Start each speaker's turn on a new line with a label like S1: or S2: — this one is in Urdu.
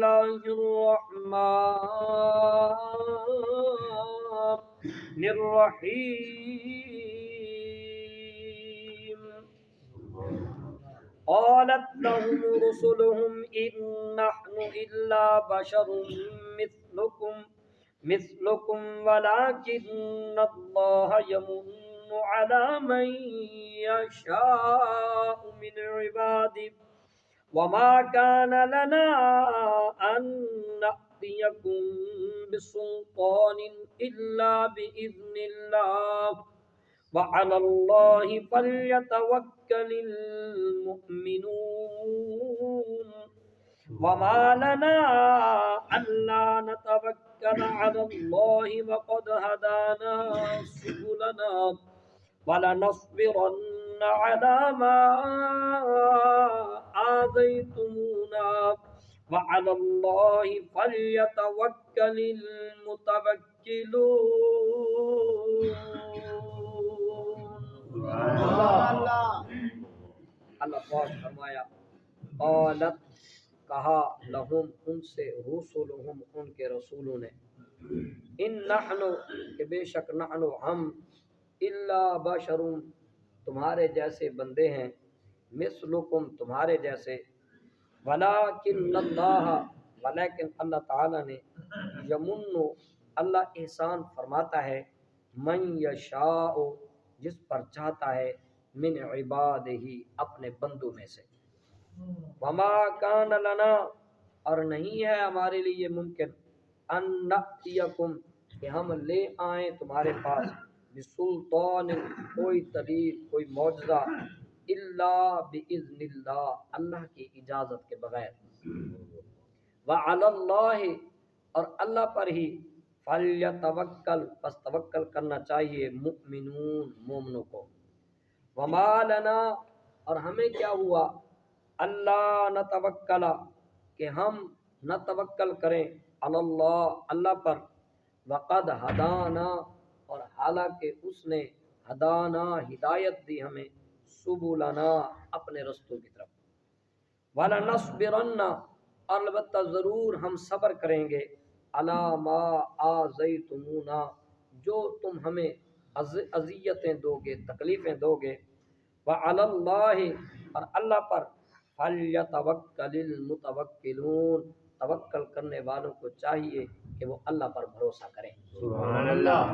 S1: الله الرحمن الرحيم قالت لهم رسلهم إن نحن إلا بشر مثلكم ولكن الله يمن على من يشاء من عباده وما كان لنا أن نأتيكم بسلطان إلا بإذن الله وعلى الله فليتوكل المؤمنون وما لنا ألا نتوكل على الله وقد هدانا سبلنا ولنصبرن على ما آذيتمونا وعلى الله فليتوكل المتوكلون. اللہ پاک فرمایا قالت کہا لہم ان سے رسولہم ان کے رسولوں نے ان نحن کہ بے شک نحن ہم الا بشر تمہارے جیسے بندے ہیں مثلکم تمہارے جیسے ولیکن اللہ ولیکن اللہ تعالی نے یمن اللہ احسان فرماتا ہے من یشاء جس پر چاہتا ہے من عبادہ اپنے بندوں میں سے وما کان لنا اور نہیں ہے ہمارے لیے ممکن ان نأتیکم کہ ہم لے آئیں تمہارے پاس بسلطان کوئی دلیل کوئی معجزہ الا باذن اللہ اللہ کی اجازت کے بغیر وعلی اللہ اور اللہ پر ہی فلیتوکل پس توکل کرنا چاہیے مؤمنون مومنوں کو وما لنا اور ہمیں کیا ہوا اللہ نتوکل کہ ہم نہ توکل کریں علی اللہ اللہ پر وقد ہدانا اور حالانکہ اس نے ہدانا ہدایت دی ہمیں سبلنا اپنے رستوں کی طرف وَلَنَصْبِرَنَّ البتہ ضرور ہم صبر کریں گے علی ما آذیتمونا جو تم ہمیں اذیتیں دو گے تکلیفیں دو گے وعلی اللہ اور اللہ پر فلیتوکل المتوکلون توکل کرنے والوں کو چاہیے کہ وہ اللہ پر بھروسہ کریں. سبحان اللہ.